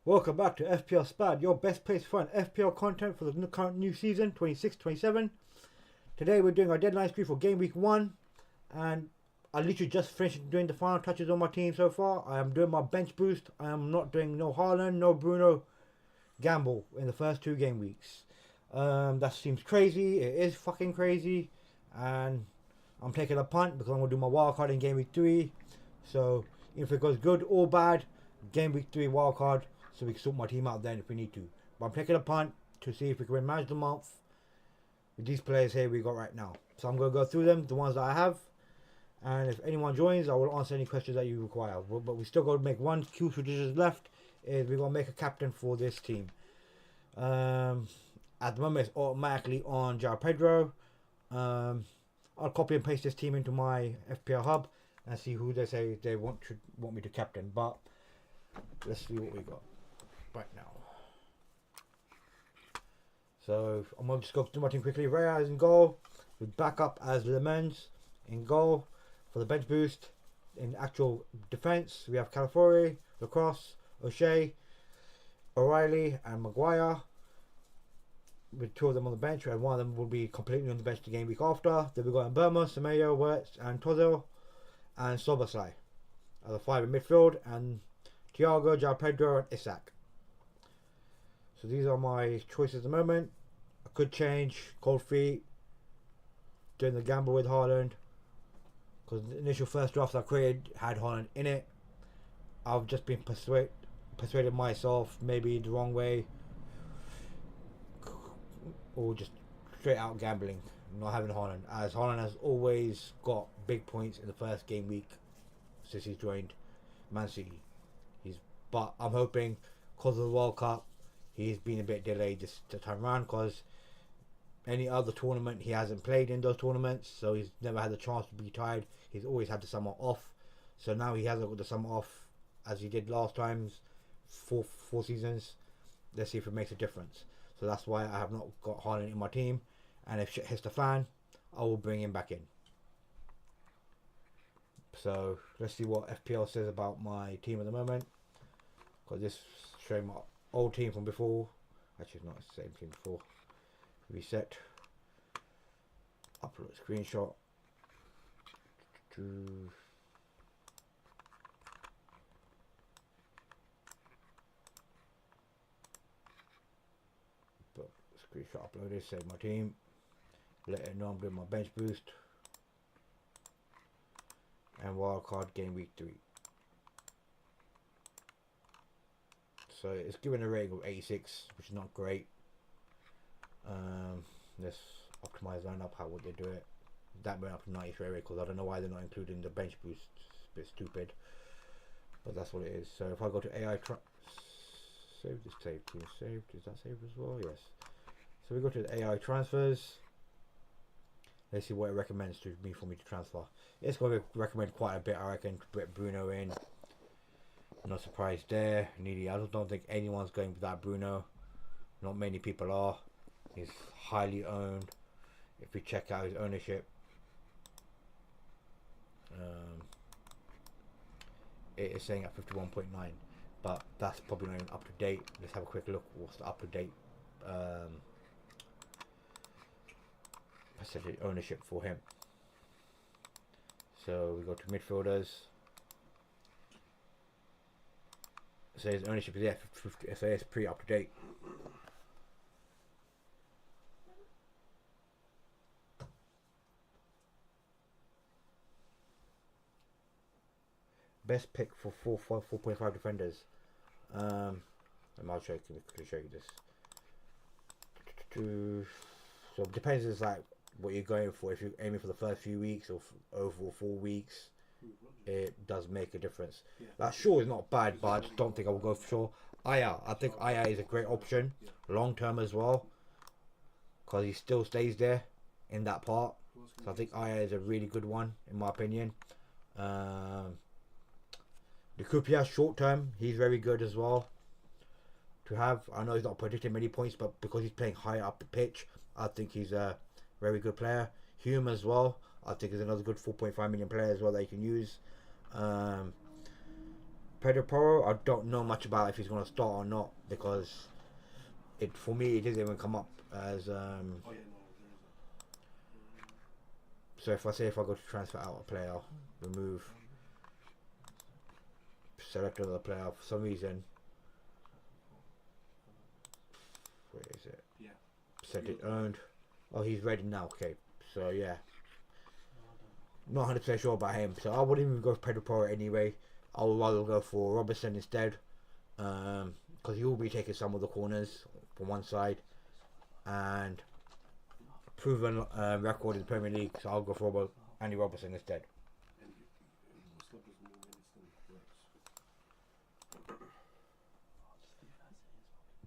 Welcome back to FPL Spad, your best place to find FPL content for the current new season, 26-27. Today we're doing our deadline screen for game week 1, and I literally just finished doing the final touches on my team so far. I am doing my bench boost. I am not doing no Haaland, no Bruno gamble in the first 2 game weeks. That seems crazy. It is fucking crazy, and I'm taking a punt because I'm going to do my wildcard in game week 3. So if it goes good or bad, game week 3 wildcard, so we can sort my team out then if we need to. But I'm taking a punt to see if we can win match of the month with these players here we got right now. So I'm going to go through them, the ones that I have, and if anyone joins, I will answer any questions that you require. But we still got to make one crucial decision left. Is we're going to make a captain for this team. At the moment, it's automatically on João Pedro. I'll copy and paste this team into my FPL hub and see who they say they want me to captain. But let's see what we got right now. So I'm going to just go through my team quickly. Raya is in goal, with backup as Lemens in goal for the bench boost. In actual defence, we have Calafiori, Lacrosse, O'Shea, O'Reilly, and Maguire. With 2 of them on the bench, and 1 of them will be completely on the bench the game week after. Then we've got Burma, Semedo, Wirtz, and Tozil, and Soboslai are the 5 in midfield, and Thiago, João Pedro, and Isak. So these are my choices at the moment. I could change cold feet, doing the gamble with Haaland, because the initial first draft I created had Haaland in it. I've just been persuaded myself, maybe the wrong way, or just straight out gambling, not having Haaland, as Haaland has always got big points in the first game week since he's joined Man City. But I'm hoping because of the World Cup, he's been a bit delayed this time around, because any other tournament he hasn't played in those tournaments, so he's never had the chance to be tied. He's always had the summer off, so now he hasn't got the summer off as he did last times, four seasons. Let's see if it makes a difference. So that's why I have not got Haaland in my team, and if shit hits the fan, I will bring him back in. So let's see what FPL says about my team at the moment, because this is showing my old team from before. Actually, it's not the same team before. Reset. Upload screenshot. But screenshot uploaded. Save my team. Let it know I'm doing my bench boost and wildcard game week 3. So it's given a rating of 86, which is not great. Let's optimize lineup. How would they do it? That went up to 90 straight away, because I don't know why they're not including the bench boost. It's a bit stupid, but that's what it is. So if I go to AI save this save team saved. Is that saved as well? Yes. So we go to the AI transfers. Let's see what it recommends to me for me to transfer. It's going to recommend quite a bit, I reckon, to put Bruno in. No surprise there. Needy. I don't think anyone's going with that Bruno. Not many people are. He's highly owned. If we check out his ownership, it is saying at 51.9, but that's probably not even up to date. Let's have a quick look. What's the up to date percentage ownership for him? So we go to midfielders. So his ownership is there. So it's pretty up to date. Best pick for 4.5 defenders. I'll show you. Quickly show you this. So it depends. It's like what you're going for. If you're aiming for the first few weeks or over 4 weeks, it does make a difference. Like Shaw is not bad, but I just don't think I will go for Shaw. Aya, I think Aya is a great option, long term as well, because he still stays there in that part. So I think Aya is a really good one in my opinion. The Kupia short term, he's very good as well to have. I know he's not predicting many points, but because he's playing higher up the pitch, I think he's a very good player. Hume as well, I think is another good 4.5 million player as well that you can use. Pedro Porro, I don't know much about if he's going to start or not, because for me it doesn't even come up as so if I go to transfer out a player, remove, select another player, for some reason, where is it? Yeah. Set it owned. Oh, he's ready now. Okay, so yeah, not 100% sure about him. So I wouldn't even go for Pedro Porro anyway. I would rather go for Robertson instead, because he will be taking some of the corners from one side, and proven record in the Premier League. So I'll go for Andy Robertson instead.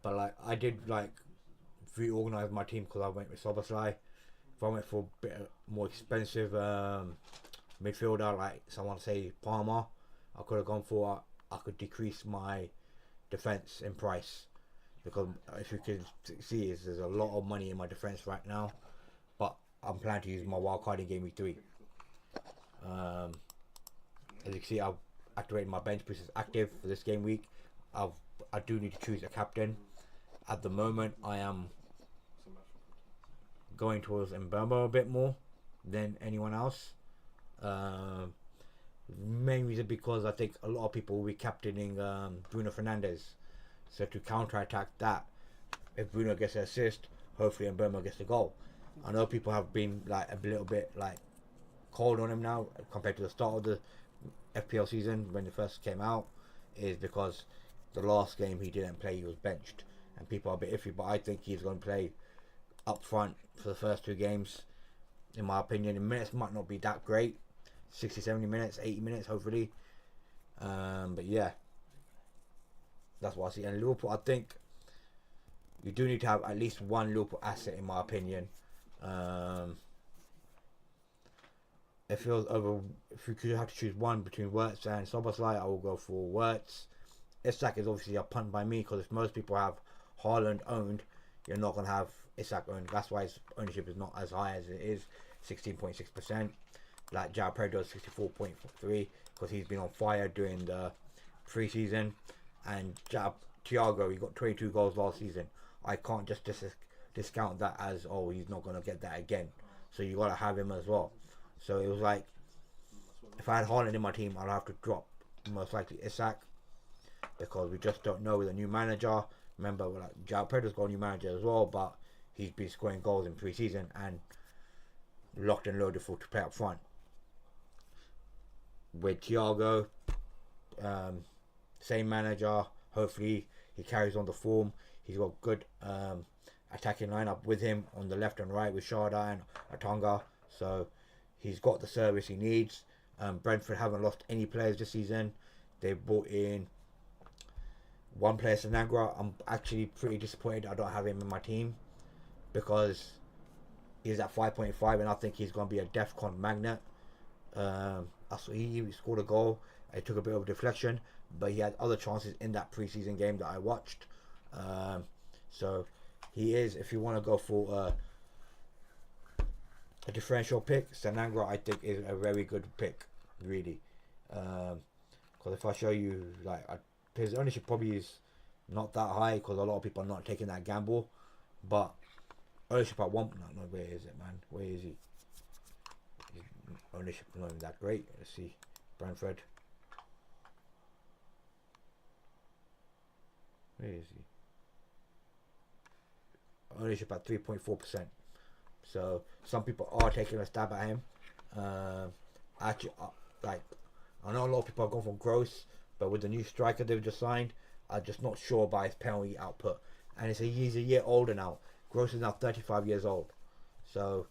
But like I did reorganize my team because I went with Soboslai. If I went for a bit more expensive midfielder, like someone say Palmer, I could have gone for. I could decrease my defense in price, because if you can see, there's a lot of money in my defense right now. But I'm planning to use my wild card in game week 3. As you can see, I've activated my bench boost is active for this game week. I do need to choose a captain. At the moment, I am going towards Mbemba a bit more than anyone else. Main reason because I think a lot of people will be captaining Bruno Fernandes. So to counter-attack that, if Bruno gets an assist, hopefully Mbemba gets the goal. I know people have been like a little bit like cold on him now compared to the start of the FPL season when it first came out, is because the last game he didn't play, he was benched, and people are a bit iffy. But I think he's going to play up front for the first 2 games. In my opinion, the minutes might not be that great, 60, 70 minutes, 80 minutes hopefully. But yeah, that's what I see. And Liverpool, I think you do need to have at least one Liverpool asset, in my opinion. If you could have to choose one between Wirtz and Szoboszlai, I will go for Wirtz. Isak is obviously a punt by me, because if most people have Haaland owned, you're not going to have Isak owned. That's why his ownership is not as high as it is, 16.6%. Like João Pedro is 64.3%, because he's been on fire during the pre-season. And Thiago, he got 22 goals last season. I can't just discount that as, oh, he's not going to get that again. So you got to have him as well. So it was like, if I had Haaland in my team, I'd have to drop most likely Isak, because we just don't know with a new manager. Remember, like João Pedro's got a new manager as well, but he's been scoring goals in pre-season and locked and loaded to play up front. With Thiago, same manager. Hopefully he carries on the form. He's got good attacking lineup with him on the left and right with Sharda and Atonga. So he's got the service he needs. Brentford haven't lost any players this season. They brought in one player, Sanagra. I'm actually pretty disappointed I don't have him in my team, because he's at 5.5 and I think he's going to be a DEFCON magnet. He scored a goal. It took a bit of a deflection, but he had other chances in that preseason game that I watched. So he is, if you want to go for a differential pick, Sanangra I think is a very good pick, really. Because if I show you, like, his ownership probably is not that high, because a lot of people are not taking that gamble. But ownership at one, no, where is it, man? Where is he? His ownership not even that great. Let's see, Brentford. Where is he? Ownership at 3.4%. So some people are taking a stab at him. Actually, like, I know a lot of people are going for Gross, but with the new striker they've just signed, I'm just not sure about his penalty output. And he's a year older now. Gross is now 35 years old. So,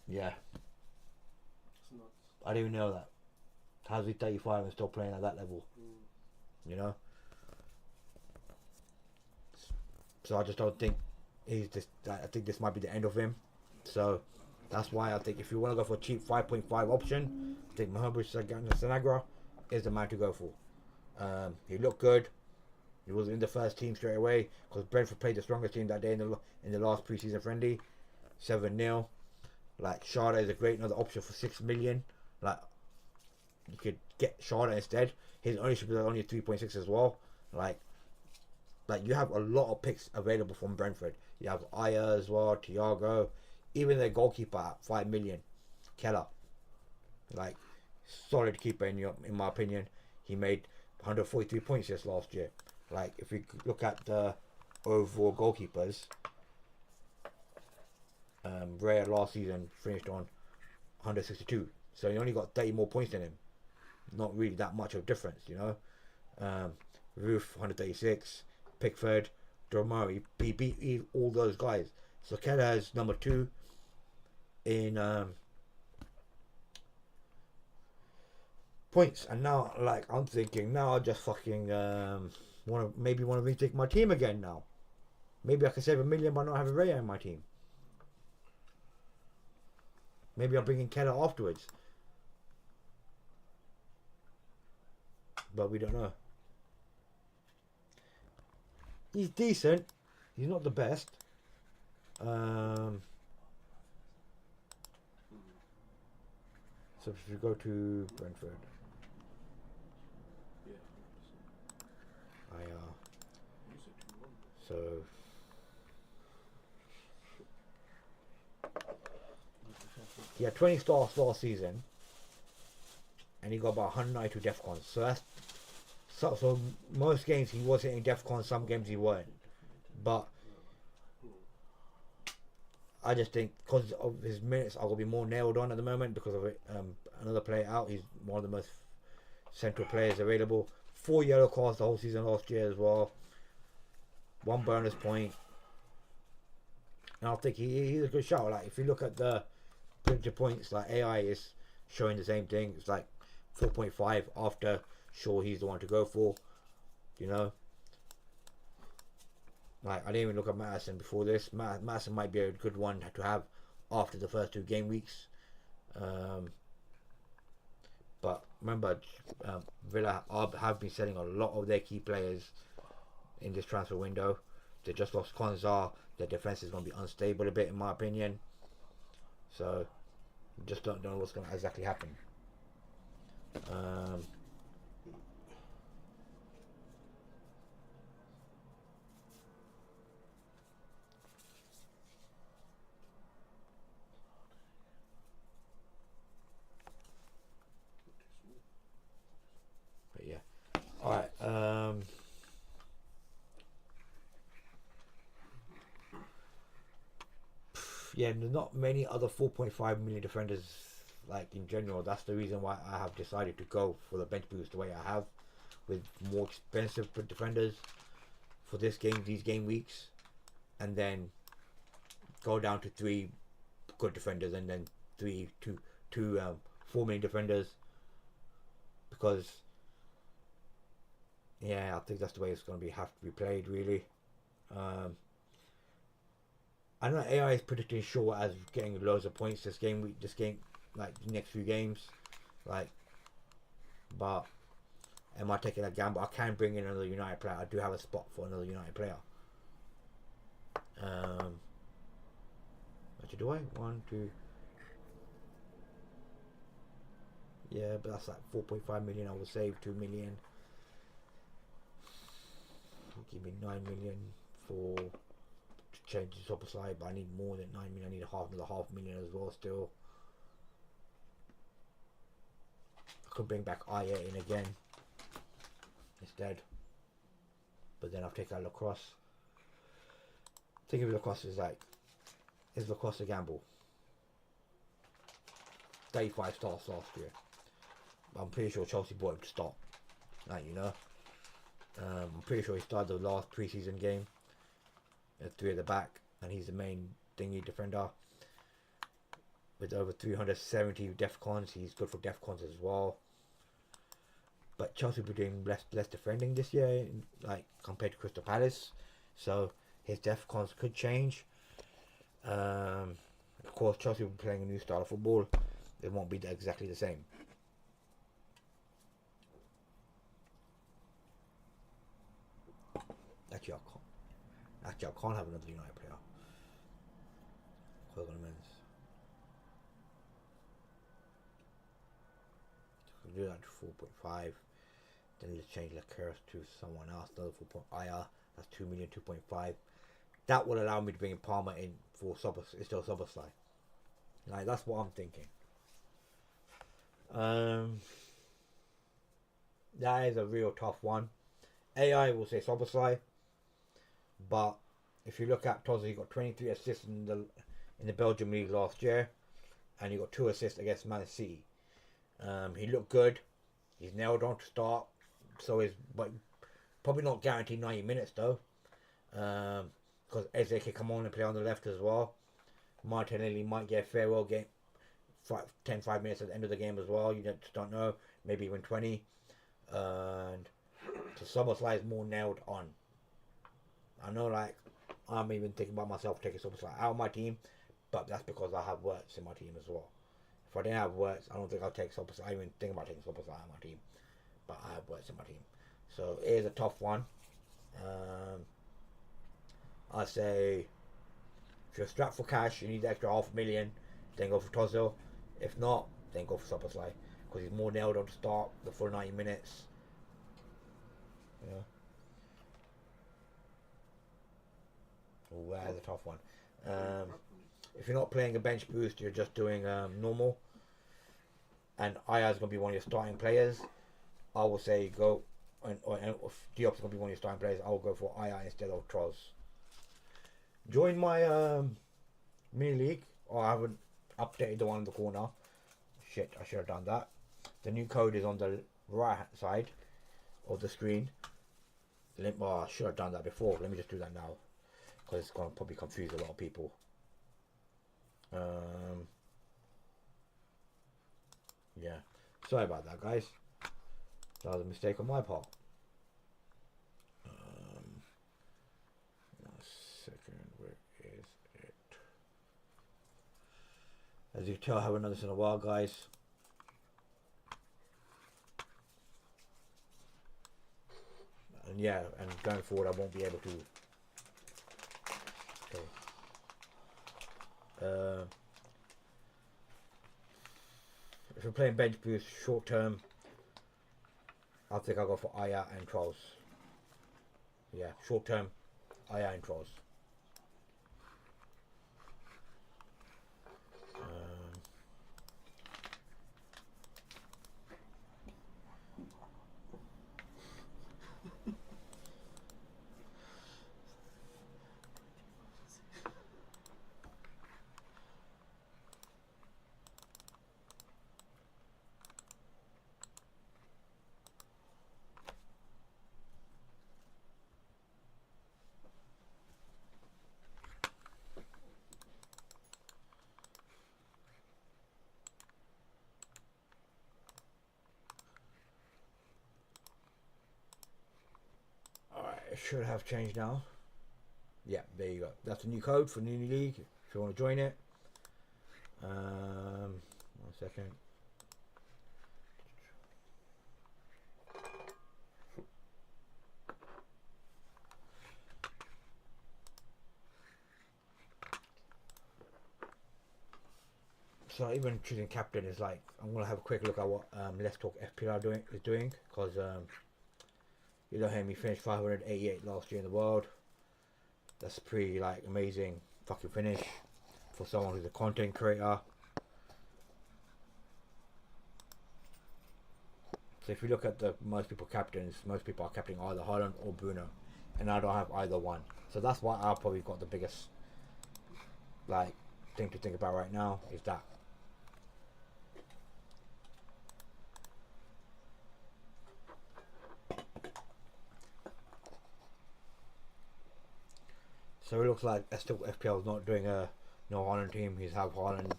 yeah. I didn't even know that. How's he 35 and still playing at that level? You know? So I just don't think I think this might be the end of him. So that's why I think if you want to go for a cheap 5.5 option, I think Mohamed Sanagra is the man to go for. He looked good. He was in the first team straight away, because Brentford played the strongest team that day in the last preseason friendly, 7-0. Like, Sharda is a great another option for 6 million. Like, you could get Sharda instead. his ownership is only 3.6 as well. Like you have a lot of picks available from Brentford. You have Aya as well, Thiago, even their goalkeeper at 5 million, Keller. Like solid keeper in my opinion. He made 143 points just last year. Like if we look at the overall goalkeepers, Raya last season finished on 162, so he only got 30 more points than him. Not really that much of difference, you know. Roof 136, Pickford, Dormari, he beat all those guys. So Keller is number 2 in points, and now like I'm thinking now I just fucking want to retake my team again now. Maybe I can save $1 million by not having Raya in my team. Maybe I'm bringing Keller afterwards. But we don't know. He's decent. He's not the best. So if we go to Brentford. So he had 20 stars last season, and he got about 192 DEFCONs. So that's so most games he was hitting DEFCONs, some games he weren't. But I just think because of his minutes are going to be more nailed on at the moment because of it. Another player out. He's one of the most central players available. 4 yellow cards the whole season last year as well. 1 bonus point. And I think he's a good shout. Like if you look at the predicted points, like AI is showing the same thing. It's like 4.5 after Shaw. He's the one to go for. You know. Like I didn't even look at Madison before this. Madison might be a good one to have after the first 2 game weeks. But remember, Villa have been selling a lot of their key players in this transfer window. They just lost Konza. Their defense is going to be unstable a bit, in my opinion. So, just don't know what's going to exactly happen. But yeah. All right. Yeah, there's not many other 4.5 million defenders like in general. That's the reason why I have decided to go for the bench boost the way I have, with more expensive defenders for these game weeks, and then go down to 3 good defenders and then 4 million defenders, because yeah, I think that's the way it's going to have to be played really. I know AI is predicting Shaw as getting loads of points this game, like the next few games, like. But am I taking a gamble? I can bring in another United player. I do have a spot for another United player. Actually, do I? 1, 2. Yeah, but that's like 4.5 million. I will save 2 million. Give me 9 million for to change the top side, but I need more than 9 million. I need another half million as well still. I could bring back Aya in again instead, but then I'll take out Lacrosse. Think of Lacrosse as like, is Lacrosse a gamble? 35 stars last year. I'm pretty sure Chelsea bought him to start. Like, you know. I'm pretty sure he started the last pre-season game at 3 at the back, and he's the main thingy defender with over 370 DEFCONs. He's good for DEFCONs as well. But Chelsea will be doing less defending this year, like compared to Crystal Palace, so his DEFCONs could change. Of course, Chelsea will be playing a new style of football. It won't be exactly the same. Actually, I can't have another United player. Do that to 4.5. Then let's change Leclerc to someone else, another 4. IR. That's 2 million, 2.5. That will allow me to bring Palmer in for instead of Soboslai. Like, that's what I'm thinking. That is a real tough one. AI will say Soboslai, but if you look at Tozer, he got 23 assists in the Belgium league last year, and he got 2 assists against Man City. He looked good. He's nailed on to start, but probably not guaranteed 90 minutes though, because Eze can come on and play on the left as well. Martinelli might get a farewell game, 5 minutes at the end of the game as well. You just don't know. Maybe even 20. And so Soboslai is more nailed on. I know, like, I'm even thinking about myself taking Soboslai out of my team, but that's because I have Wirtz in my team as well. If I didn't have Wirtz, I don't think I'll take Soboslai. I even think about taking Soboslai out of my team, but I have Wirtz in my team. So it is a tough one. I say, if you're strapped for cash, you need the extra 500,000, then go for Tozil. If not, then go for Soboslai, because he's more nailed on to start the full 90 minutes. Yeah. Oh, that is a tough one. If you're not playing a bench boost, you're just doing normal, and Aya is going to be one of your starting players, I will say go, and if Diop's going to be one of your starting players, I'll go for Aya instead of Troz. Join my mini league. Oh, I haven't updated the one in the corner. Shit, I should have done that. The new code is on the right hand side of the screen. I should have done that before. Let me just do that now, because it's going to probably confuse a lot of people. Yeah, sorry about that, guys. That was a mistake on my part. One second, where is it? As you can tell, I haven't done this in a while, guys. And yeah, and going forward, I won't be able to. Okay. If you're playing bench boost short term, I think I'll go for Aya and Trolls. Yeah, short term, Aya and Trolls. It should have changed now. Yeah, there you go. That's the new code for New League. If you want to join it. 1 second. So even choosing captain is like, I'm gonna have a quick look at what Let's Talk FPL is doing, because you know him, he finished 588 last year in the world. That's pretty like amazing fucking finish for someone who's a content creator. So if you look at most people captains, most people are captaining either Haaland or Bruno, and I don't have either one. So that's why I've probably got the biggest like thing to think about right now is that. So it looks like still FPL is not doing a no Haaland team. He's have Haaland,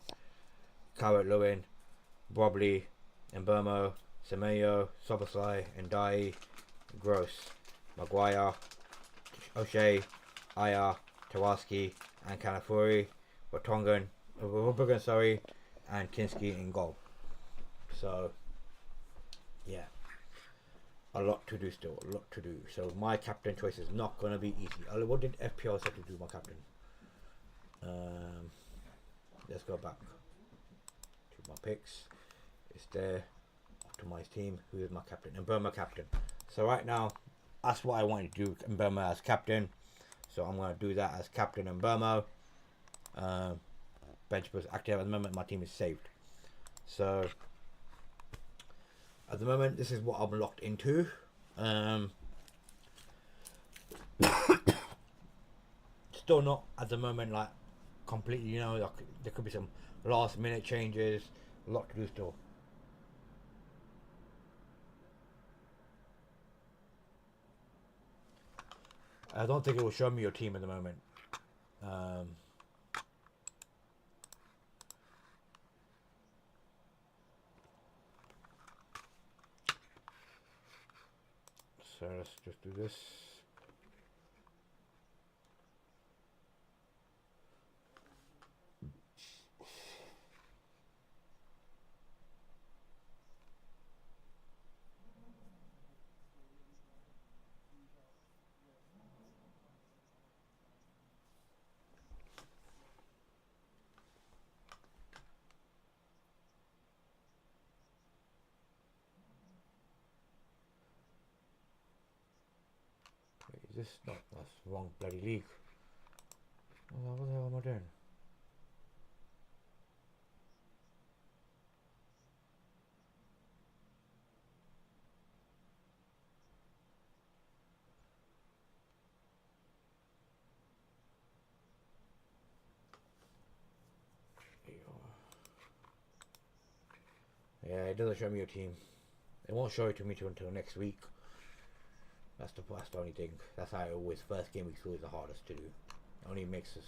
Calvert Lewin, Brobley, Mbermo, Semenyo, Soboslai, Ndai, Gross, Maguire, O'Shea, Aya, Tawaski, and Kanafuri, Vertonghen, sorry, and Kinski in goal. So yeah, a lot to do still, a lot to do. So my captain choice is not going to be easy. What did FPL say to do my captain? Let's go back to my picks. It's there. optimized team. Who is my captain? Mberma captain. So right now, that's what I wanted to do. Mberma as captain. So I'm going to do that as captain Mberma. Bench boost active. At the moment, my team is saved. So at the moment, this is what I'm locked into. Still not at the moment like completely, you know, like, there could be some last minute changes, a lot to do still. I don't think it will show me your team at the moment. So let's just do this. Wait, is this not? That's the wrong bloody league. What the hell am I doing? Yeah, it doesn't show me your team. It won't show it to me until next week. That's the only thing. That's how it always, first game week's always the hardest to do. It only makes us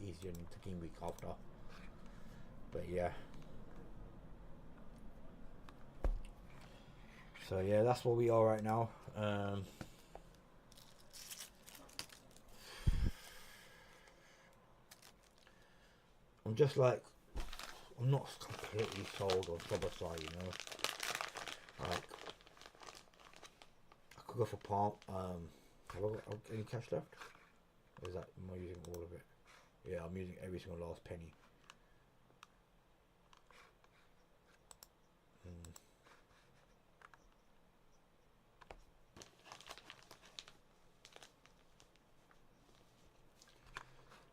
easier in the game week after. But yeah. So yeah, that's where we are right now. I'm just like, I'm not completely sold on Sobosai, you know. Like, I could go for Palm. Have I got any cash left? Or is that, am I using all of it? Yeah, I'm using every single last penny.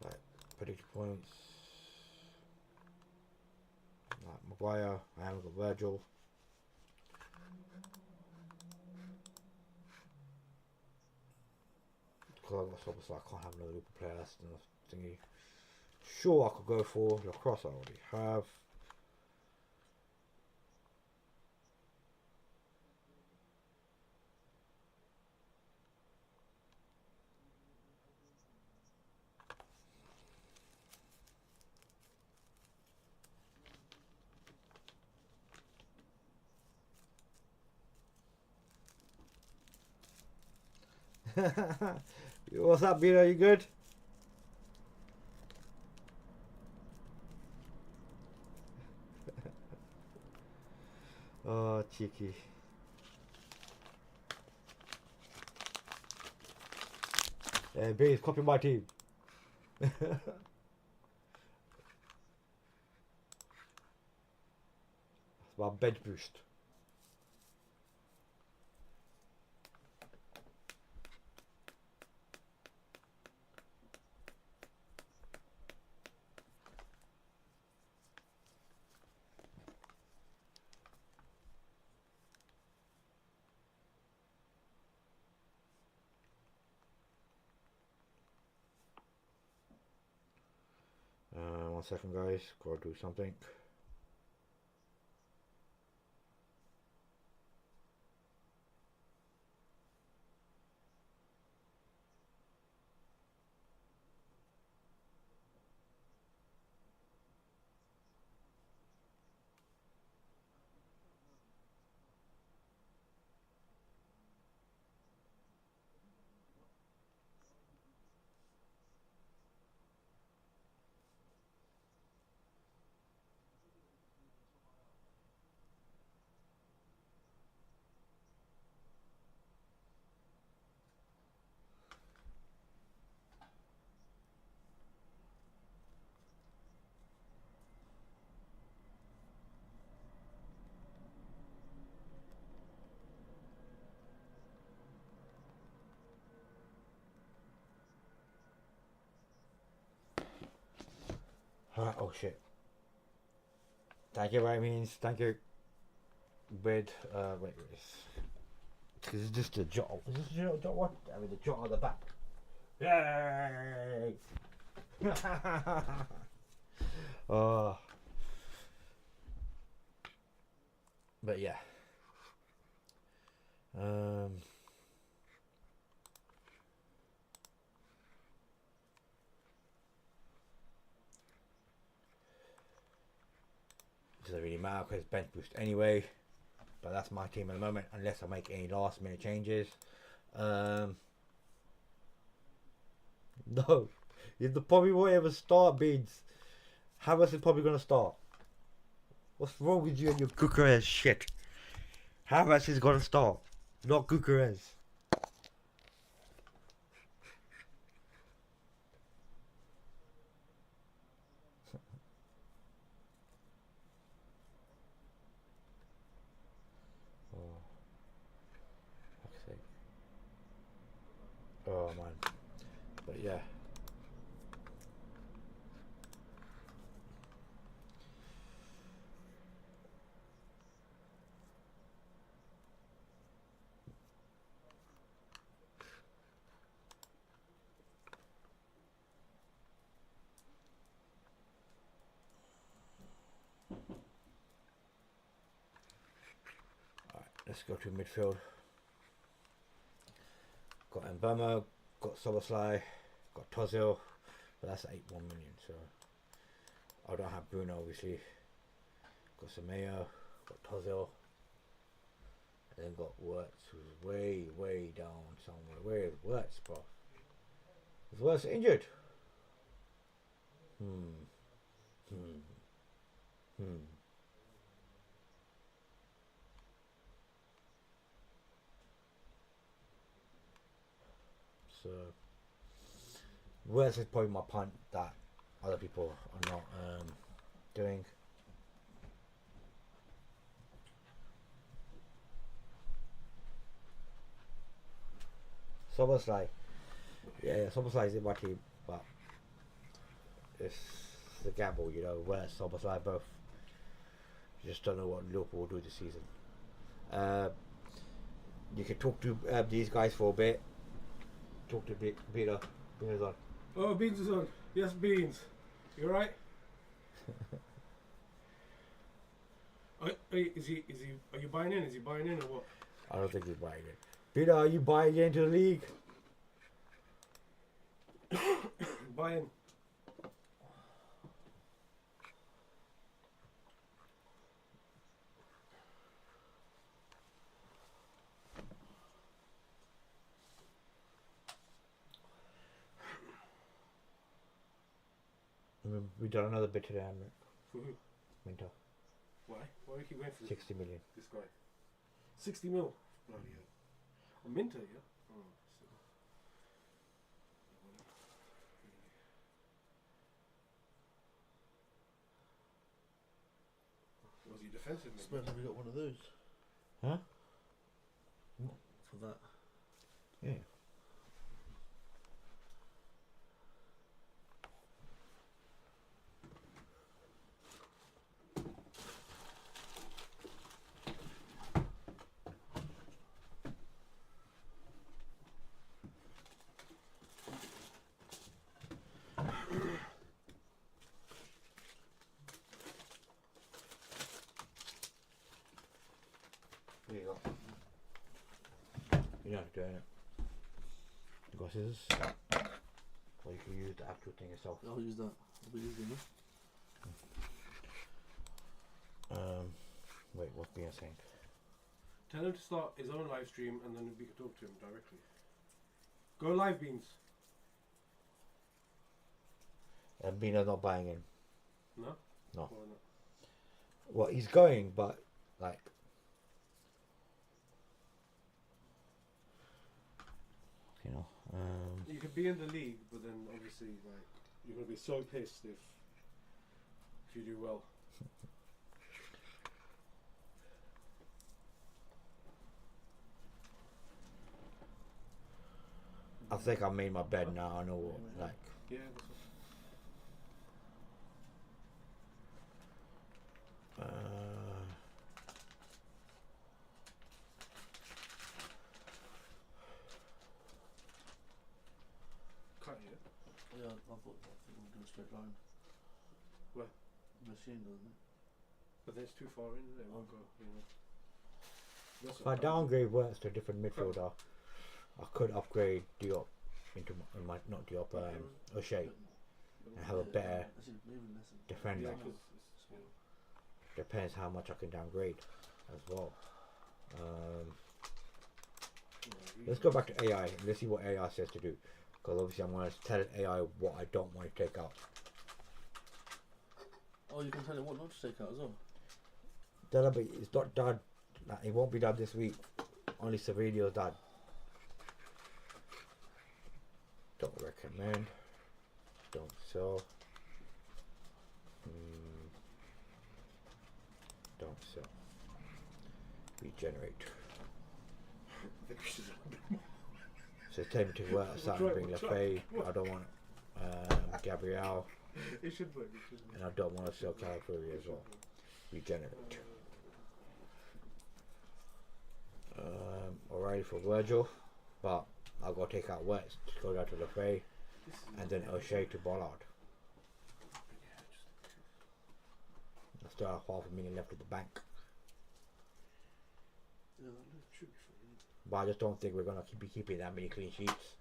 Like, predicted points. Like Maguire, I haven't got Virgil. Because I've got Sobosai, I can't have another Liverpool player. That's the thingy. Sure, I could go for Lacrosse. I already have. What's up, Bino? You good? Oh, cheeky. Yeah, B's copying my team. That's my bench boost. One second, guys. Gotta do something. Oh shit. Thank you, by means. Thank you. With wait, because it's just a jot. Is this a jot? What? I mean, the jot on the back. Yay! Oh. But yeah. Doesn't really matter because it's bench boost anyway. But that's my team at the moment, unless I make any last minute changes. No, you probably won't ever start, Beans. Havertz is probably gonna start. What's wrong with you and your Cucurez shit? Havertz is gonna start, not Cucurez. Oh, fuck's sake. Oh man, but yeah. Alright, let's go to midfield. Got Mbama, got Soboslai, got Tozil, but that's 8.1 million, so I don't have Bruno obviously. Got Semedo, got Tozil, and then got Wirtz, who's way down somewhere. Where is Wirtz, bro? Is Wirtz injured? So Wirtz is probably my punt that other people are not doing. Soboslai, yeah, Soboslai is in my team, but it's a gamble, you know. Wirtz, Soboslai, both. You just don't know what Liverpool will do this season. You can talk to these guys for a bit. Talk to Peter. Peter's on. Oh, Beans is on. Yes, Beans. You alright? Are you buying in? Is he buying in or what? I don't think he's buying it. Peter, are you buying into the league? Buying. We done another bit today, haven't we? For who? Minter. Why? Why do you keep waiting for 60 million. this guy? 60 mil? Bloody hell. A Minter, yeah? Oh, so. Was he defensive? Suppose we got one of those. Huh? For that. Yeah. There you go. You don't have to do it. You got scissors? Or you can use the actual thing yourself. I'll use that. I'll be using it. Wait, what's being saying? Tell him to start his own live stream and then we can talk to him directly. Go live, Beans. And Bina's not buying in. No? No. Why not? Well, he's going, but like. You know. You could be in the league, but then obviously, like, you're gonna be so pissed if you do well. I think I made my bed now. I know what, like. Yeah, that's Cut here. Yeah, I thought that thing would do a straight line. Where? Machine, doesn't it? But then it's too far in, isn't it? It won't go, you know. That's If I downgrade Wertz to a different midfielder, I could upgrade Diop into not Diop, O'Shea, and have a better defender. Depends how much I can downgrade as well. Let's go back to AI and let's see what AI says to do. Because obviously I'm going to tell AI what I don't want to take out. Oh, you can tell it what not to take out as well. That'll be, it's not done. It won't be done this week. Only Savidio's done. Don't recommend. Don't sell. Don't sell. Regenerate. So it's time to work outside and bring Lafay. I don't want Gabriel. It should work. It should work. And I don't want to sell Calafuri as well. Regenerate. Alright for Virgil, but I'll go take out West to go down to Lafay, and then O'Shea to Bollard. I still have $500,000 left at the bank. Yeah, that should be fine. But I just don't think we're gonna be keeping that many clean sheets.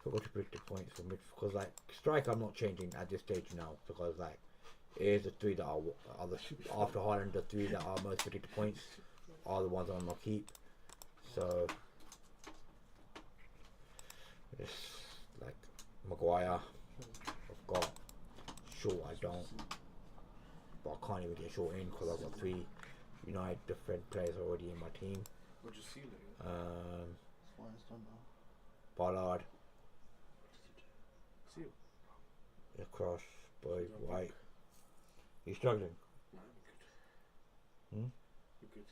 Forgot to predict the points for mid, because like strike I'm not changing at this stage now, because like it is the three that are the after Haaland, the three that are most predicted points are the ones I'm gonna keep. So it's like Maguire, I've got Shaw, I don't, but I can't even get Shaw in because I've got 3 United different players already in my team. What'd you see later? Bollard, See him? across, boy, White. You struggling? No, I'm good. We're good.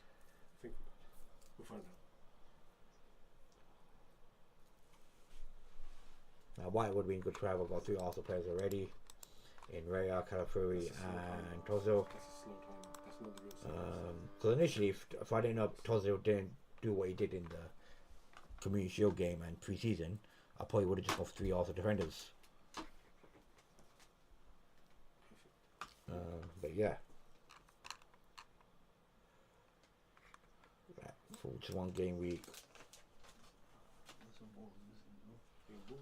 Think about it. We'll find out. Now White would be in good travel. Got 3 Arsenal players already in Raya, Calafuri, and Tozil. That's a slow time. That's not the real slow. Because initially, if I didn't know Tozil didn't do what he did in the Community Shield game and pre-season, I probably would have just gone for 3 Arsenal defenders. But yeah, right, for just 1 game week.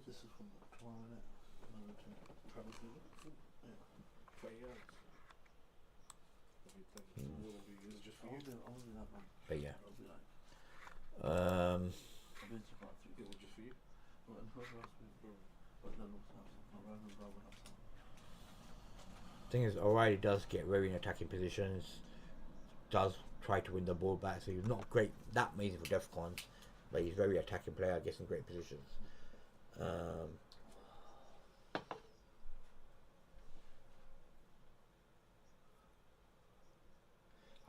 This is from the tomorrow, isn't it? Yeah. 20 yards. Is it just for you? I'll do that one. But yeah, I'll be like, Is it just for you? thing is, O'Reilly does get very in attacking positions, does try to win the ball back, so he's not great that amazing for Defcons, but he's very attacking player, I guess, in great positions.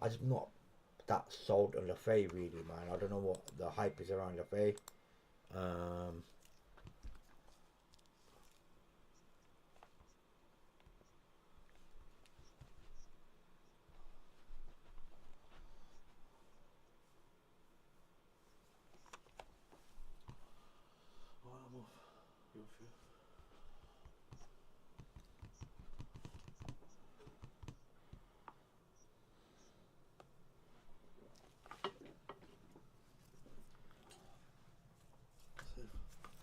I'm just not that sold on Lafay really, man. I don't know what the hype is around Lafay. You're fair.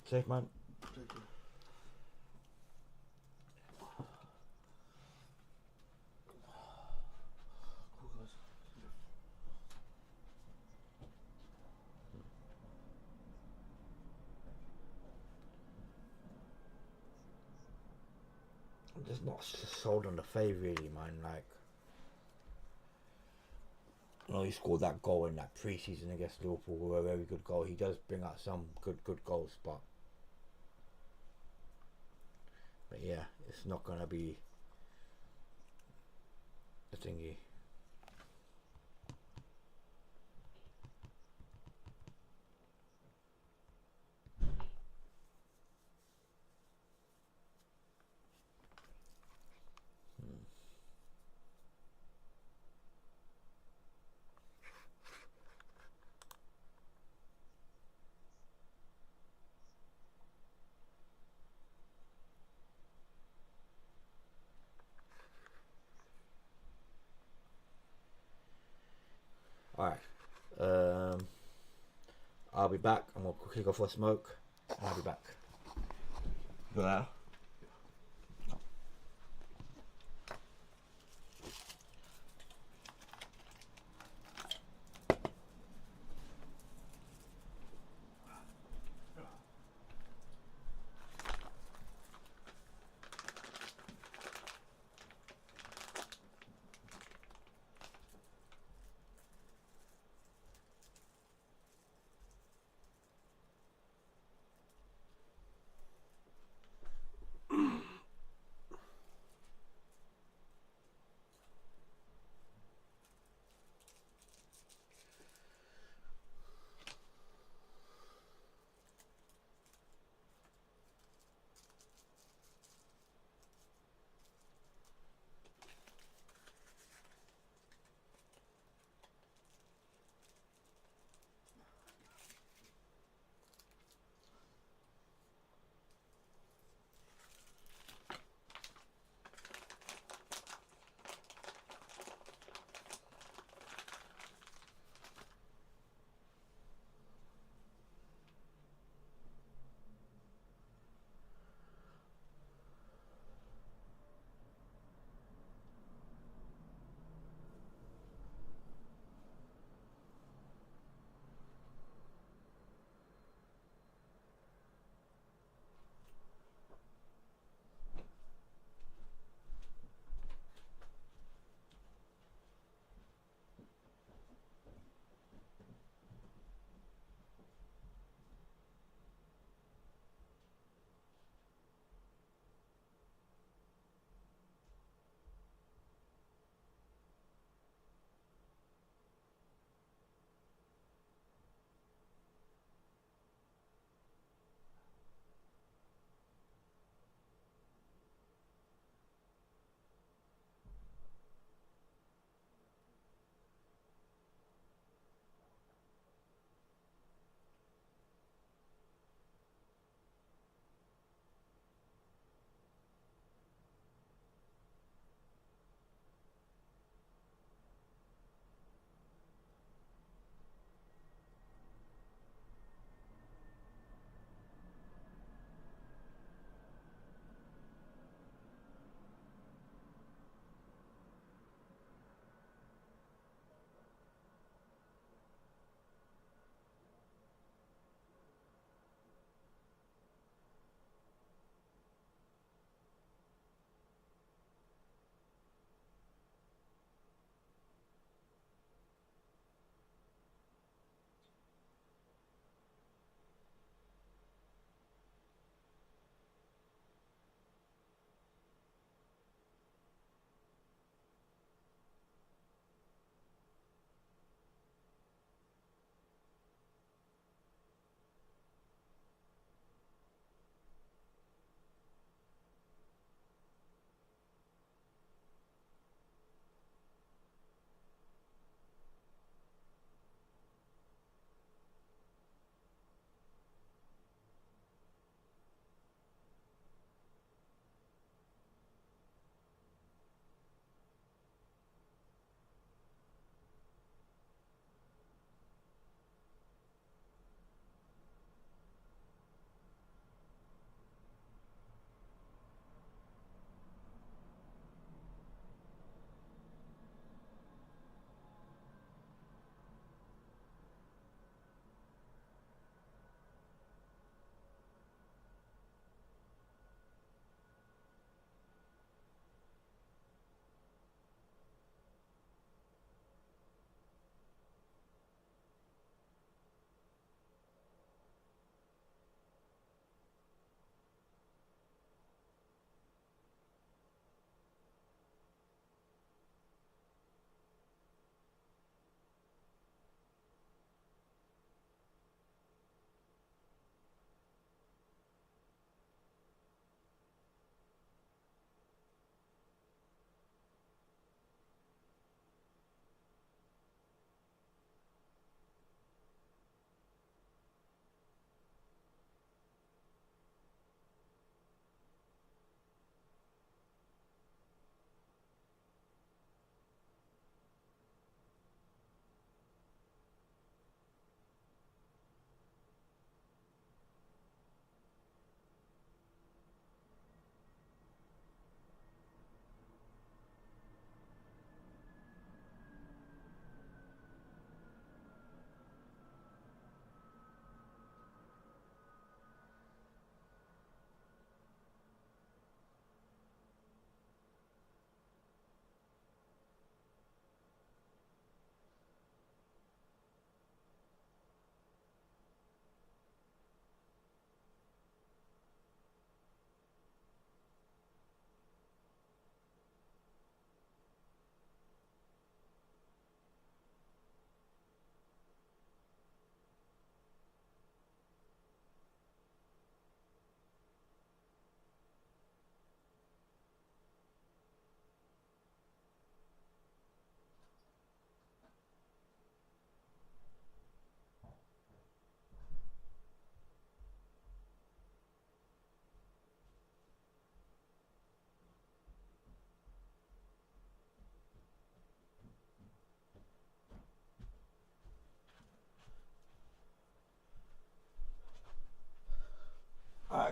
Safe, man. I'm just not sold on the Faye really, man. Like, I know he scored that goal in that pre-season against Liverpool, a very good goal. He does bring out some good goals, but yeah, it's not gonna be the thingy. Alright. I'll be back. I'm gonna quickly go for a smoke. And I'll be back. Go now.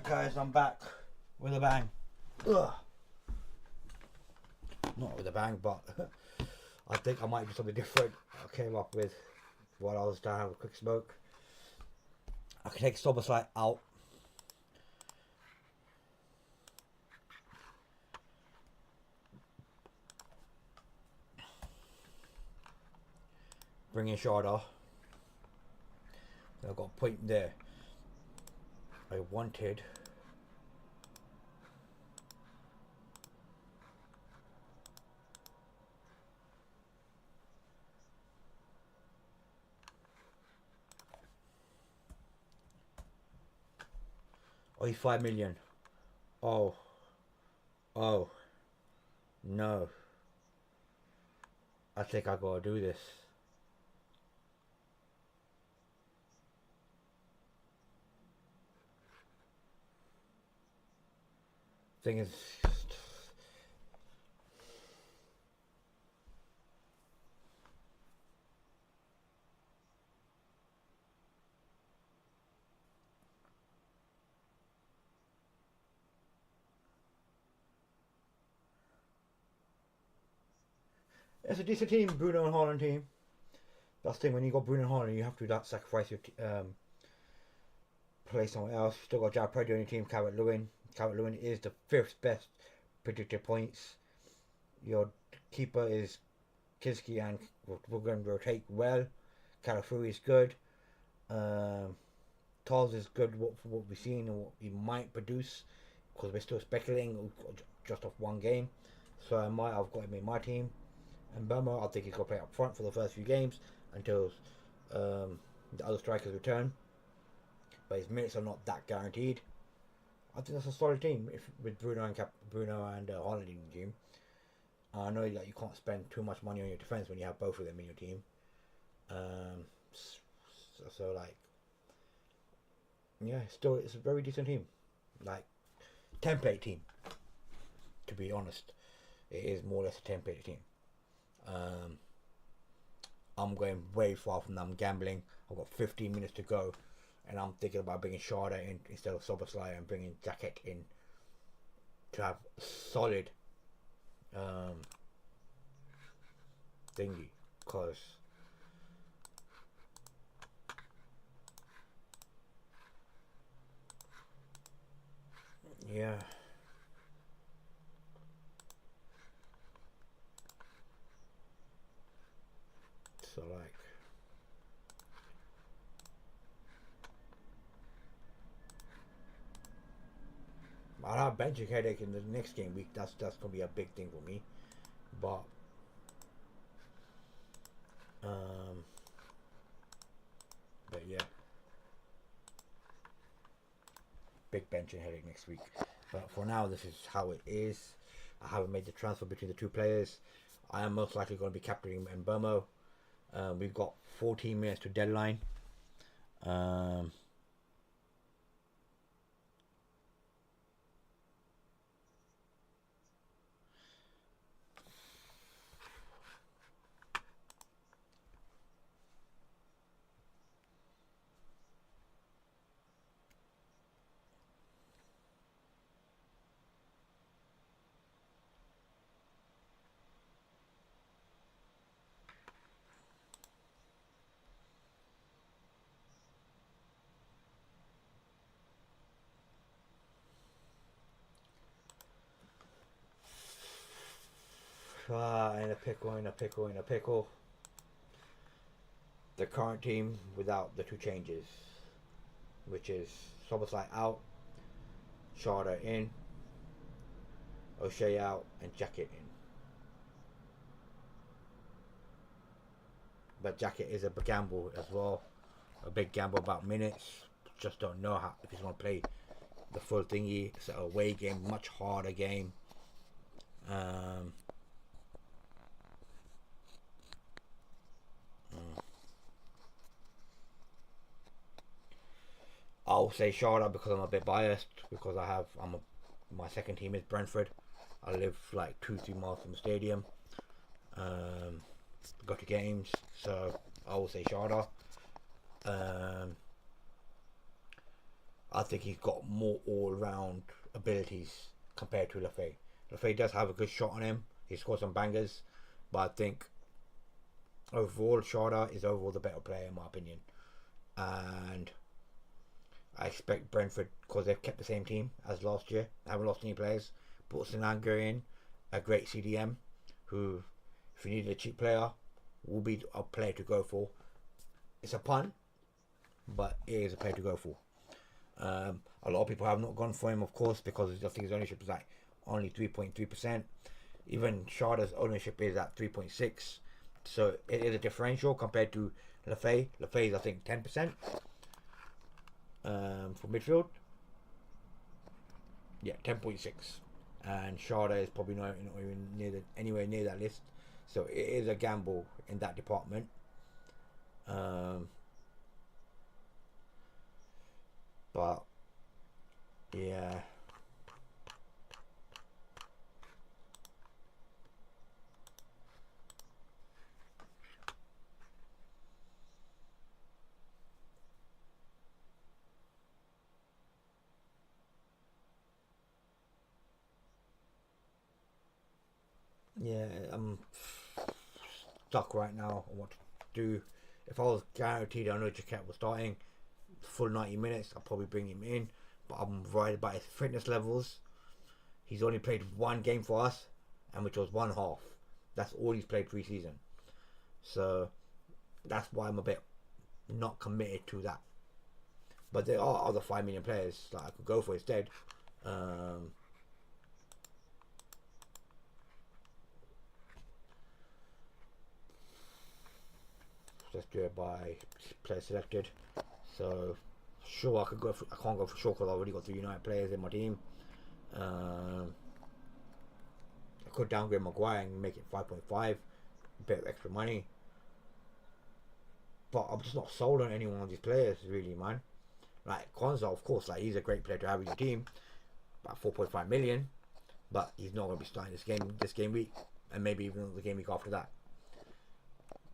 guys, I'm back with a bang. Ugh. Not with a bang, but I think I might do something different. I came up with while I was down have a quick smoke. I can take Sobersight out. Bring in Sharda. I've got a point there. I wanted oh, he's 5 million. Oh no, I think I gotta do this. Thing is, it's a decent team, Bruno and Haaland team. That's the thing, when you got Bruno and Haaland, you have to sacrifice your play someone else. You still got Jack Preddy on your team, Calvert Lewin. Calvert Lewin is the 5th best predicted points. Your keeper is Kinski, and we're going to rotate well. Calafuri is good. Tolls is good for what we've seen and what he might produce, because we're still speculating just off one game. So I've got him in my team. And Burma, I think he's going to play up front for the first few games until the other strikers return. But his minutes are not that guaranteed. I think that's a solid team with Bruno and Haaland in the team. I know that you can't spend too much money on your defense when you have both of them in your team. So like, yeah, still it's a very decent team, like template team. To be honest, it is more or less a template team. I'm going way far from that. I'm gambling. I've got 15 minutes to go, and I'm thinking about bringing Sharda in instead of Soberslay and bringing Jacket in to have solid thingy, because yeah. So like, I'll have benching headache in the next game week. That's gonna be a big thing for me. But yeah, big benching headache next week. But for now, this is how it is. I haven't made the transfer between the two players. I am most likely going to be captaining Mbomo. We've got 14 minutes to deadline. In a pickle. The current team without the two changes, which is Soboslai out, Sharda in, O'Shea out, and Jacket in. But Jacket is a gamble as well, a big gamble about minutes. Just don't know if he's going to play the full thingy. It's an away game, much harder game. I'll say Charlotte because I'm a bit biased, because my second team is Brentford. I live like 2-3 miles from the stadium. Go to games, so I will say Charlotte. I think he's got more all-round abilities compared to Lafay. Lafay does have a good shot on him. He scored some bangers, but I think overall Sharda is overall the better player in my opinion. And I expect Brentford, because they've kept the same team as last year, haven't lost any players, put Sinanga in, a great CDM, who, if you needed a cheap player, will be a player to go for. It's a punt, but it is a player to go for. A lot of people have not gone for him, of course, because I think his ownership is like only 3.3%. Even Sharda's ownership is at 3.6%. So it is a differential compared to Lafay. Lafay is, I think, 10% for midfield. Yeah, 10.6. And Sharda is probably not even anywhere near that list. So it is a gamble in that department. But yeah. Yeah, I'm stuck right now on what to do. If I was guaranteed I know Jaquette was starting full 90 minutes, I'll probably bring him in. But I'm worried about his fitness levels. He's only played one game for us, and which was one half. That's all he's played pre-season. So that's why I'm a bit not committed to that. But there are other 5 million players that I could go for instead. Let's do it by player selected. So sure, I can't go for sure because I already got 3 United players in my team. I could downgrade Maguire and make it 5.5, a bit of extra money. But I'm just not sold on any one of these players, really, man. Like Konza, of course, like he's a great player to have in your team, about 4.5 million. But he's not going to be starting this game week, and maybe even the game week after that.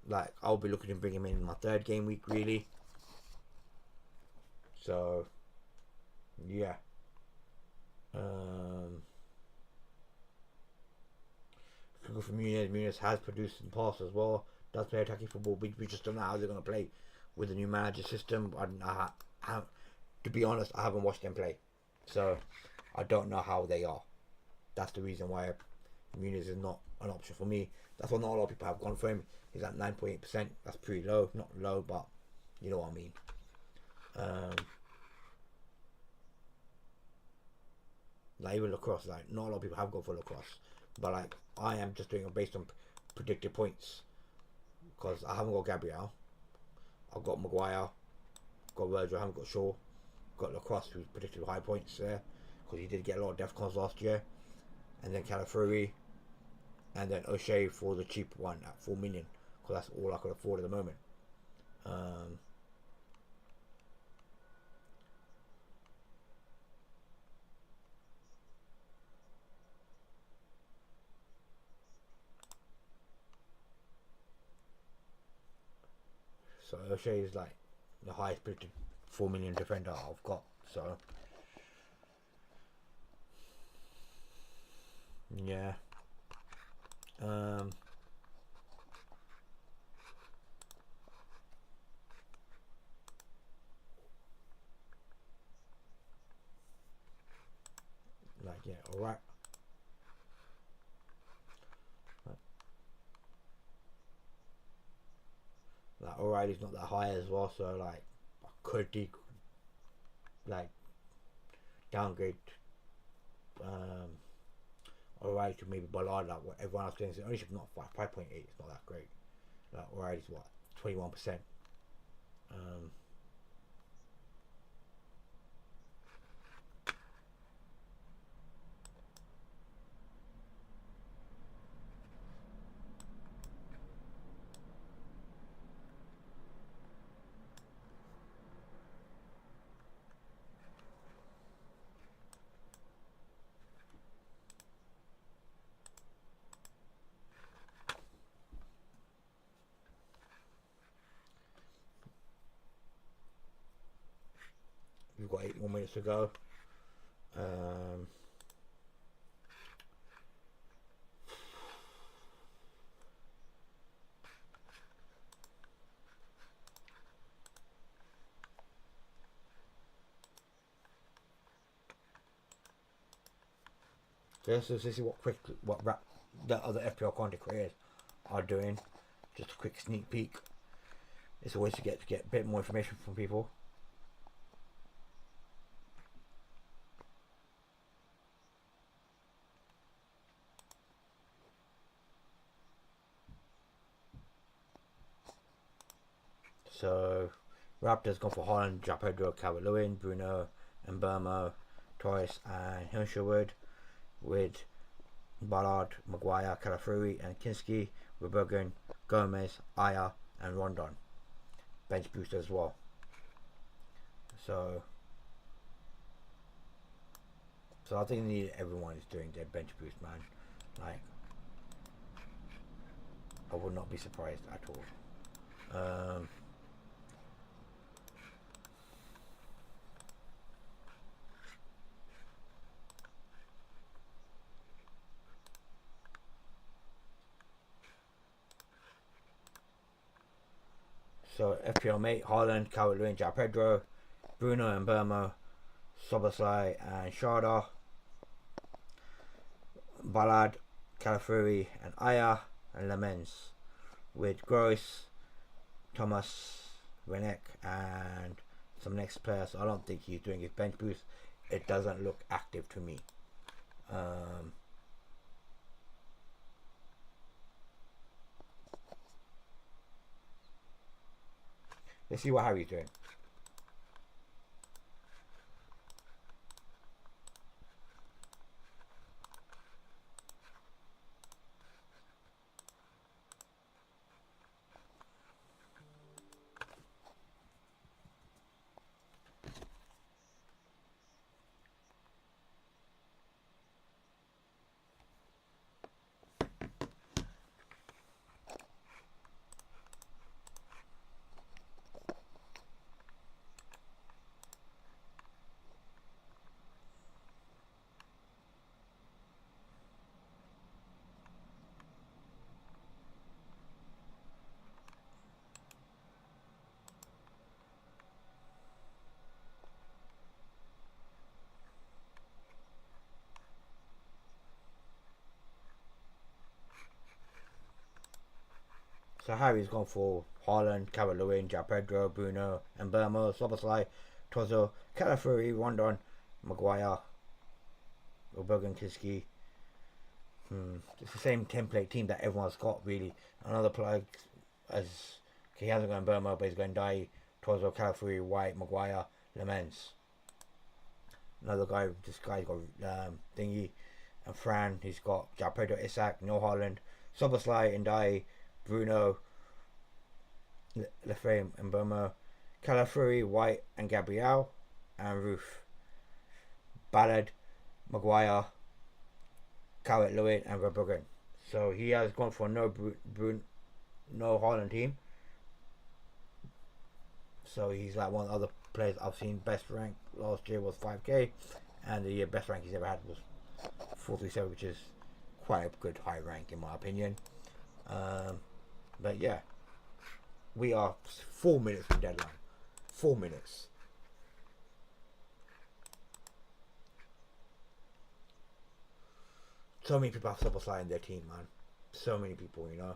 Like I'll be looking to bring him in my 3rd game week, really. So yeah. Could go for Muniz. Muniz has produced in the past as well. Does play attacking football. We just don't know how they're going to play with the new manager system. To be honest, I haven't watched them play, so I don't know how they are. That's the reason why Muniz is not an option for me. That's why not a lot of people have gone for him. He's at 9.8%. That's pretty low. Not low, but you know what I mean. Like even lacrosse, like not a lot of people have gone for lacrosse, but like I am just doing it based on predicted points because I haven't got Gabriel, I've got Maguire, got Virgil, I haven't got Shaw, got lacrosse who's predicted high points there because he did get a lot of DEFCONs last year, and then Calafuri, and then O'Shea for the cheap one at 4 million because that's all I could afford at the moment. So O'Shea is like the highest predicted 4 million defender I've got. So yeah. Like yeah, alright. Like O'Reilly's not that high as well, so like I could downgrade O'Reilly to maybe Ballard, like what everyone else doing. The ownership not 5.8. It's not that great. Like O'Reilly's what 21%. we've got 8 more minutes to go. So this is what the other FPL content creators are doing. Just a quick sneak peek. It's always to get a bit more information from people. So Raptors gone for Holland, João Pedro, Calvert-Lewin, Bruno, and Burmo, Torres, and Hinshelwood, with Ballard, Maguire, Calafuri, and Kinski, Rebergen, Gomez, Aya, and Rondon. Bench boost as well. So I think everyone is doing their bench boost, man. Like, I would not be surprised at all. So FPL mate, Haaland, Calvert-Lewin, João Pedro, Bruno and Burmo, Soboslai and Sharda, Ballard, Calafuri and Aya, and Lemens, with Gross, Thomas, Renek, and some next players. So I don't think he's doing his bench boost. It doesn't look active to me. Let's see what Harry's doing. So Harry's gone for Haaland, Calvert-Lewin, João Pedro, Bruno, and Burmo, Soboslai, Tozo, Calafuri, Rondon, Maguire, Obergen, Kiski. It's the same template team that everyone's got, really. Another player as he hasn't gone Burmo, but he's going Dai, Tozo, Calafuri, White, Maguire, Lemens. Another guy, this guy's got Thingy and Fran. He's got João Pedro, Isak, No Haaland, Soboslai, and Dai, Bruno, Lefebvre and Burma, Calafuri, White and Gabriel, and Roof, Ballard, Maguire, Calvert-Lewin and Verbruggen. So he has gone for no Haaland team. So he's like one of the other players I've seen best rank last year was 5k, and the best rank he's ever had was 437, which is quite a good high rank in my opinion. But yeah, we are 4 minutes from deadline. 4 minutes. So many people have Soboslai in their team, man. So many people, you know.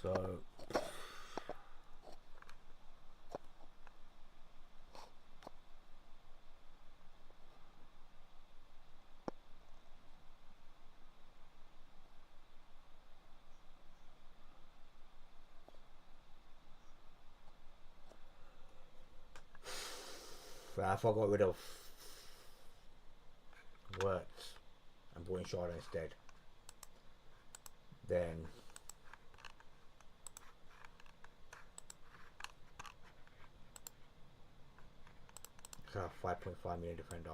So if I got rid of Words and brought in Charlotte instead, then could have 5.5 million defender.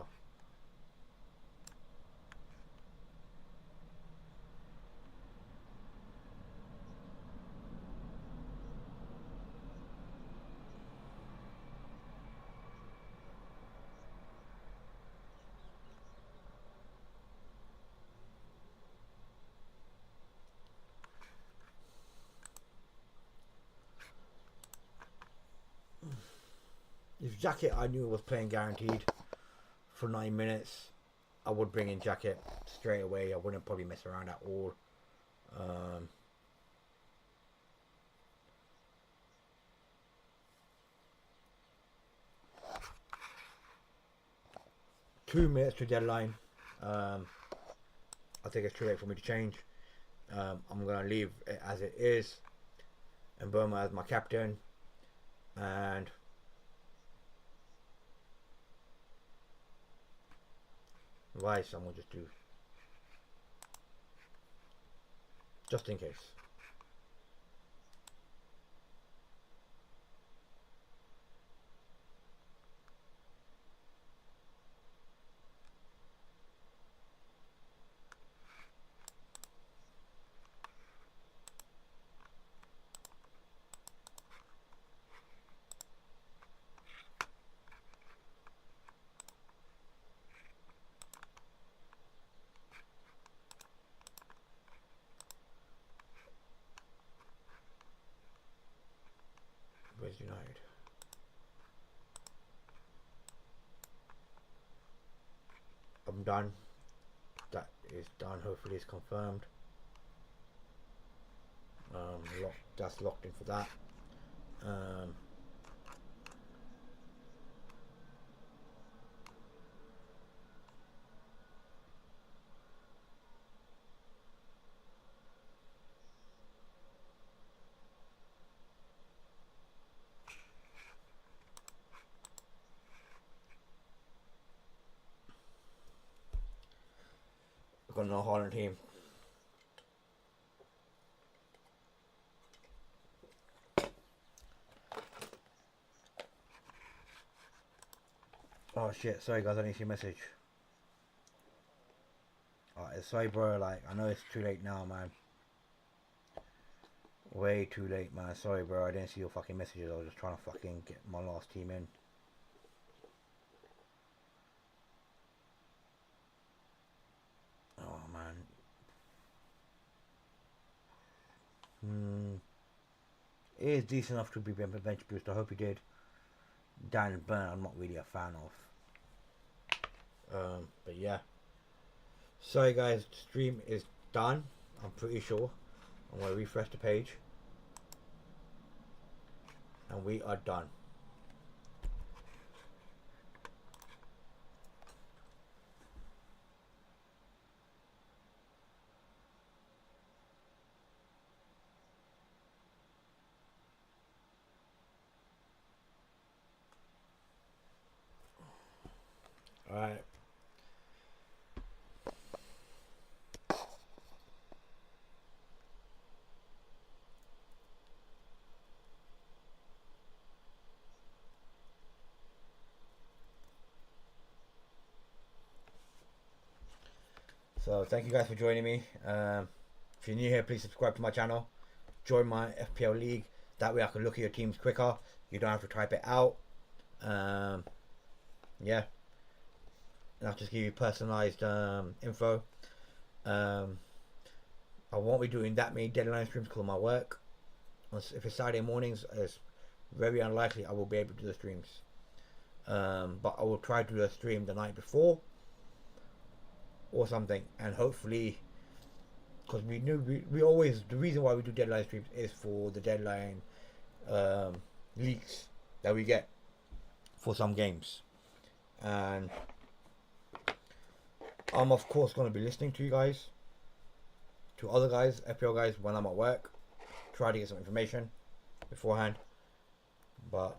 If Jacket I knew was playing guaranteed for 9 minutes, I would bring in Jacket straight away. I wouldn't probably mess around at all. 2 minutes to deadline. I think it's too late for me to change. I'm going to leave it as it is. And Burma as my captain. And Rice, I'm going to just do. Just in case. Where's United? I'm done. That is done. Hopefully it's confirmed. That's locked in for that. We've got no Holland team. Oh shit, sorry guys, I didn't see your message. Sorry bro, like, I know it's too late now, man. Way too late, man. Sorry bro, I didn't see your fucking messages. I was just trying to fucking get my last team in. Oh man. It is decent enough to be a bench boost. I hope he did. Dan Burn, I'm not really a fan of. But yeah. Sorry guys, stream is done. I'm pretty sure. I'm going to refresh the page. And we are done. Alright. So thank you guys for joining me. If you're new here, please subscribe to my channel. Join my FPL league. That way I can look at your teams quicker. You don't have to type it out. Yeah. And I'll just give you personalized info. I won't be doing that many deadline streams because of my work. If it's Saturday mornings, it's very unlikely I will be able to do the streams. But I will try to do a stream the night before or something, and hopefully, because we always, the reason why we do deadline streams is for the deadline leaks that we get for some games. And I'm of course going to be listening to you guys, to other guys, FPL guys, when I'm at work, try to get some information beforehand. But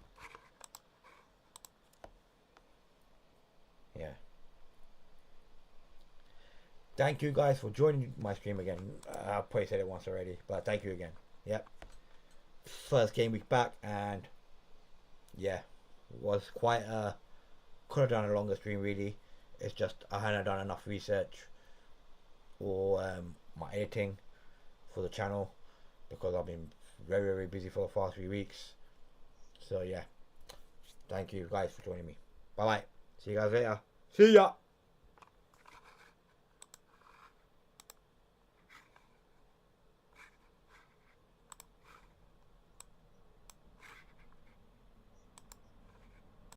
yeah, thank you guys for joining my stream again. I've probably said it once already, but thank you again. Yep, first game week back, and yeah, was quite a could have done a longer stream really. It's just I hadn't done enough research or my editing for the channel because I've been very busy for the past 3 weeks. So yeah, thank you guys for joining me. Bye bye. See you guys later. See ya.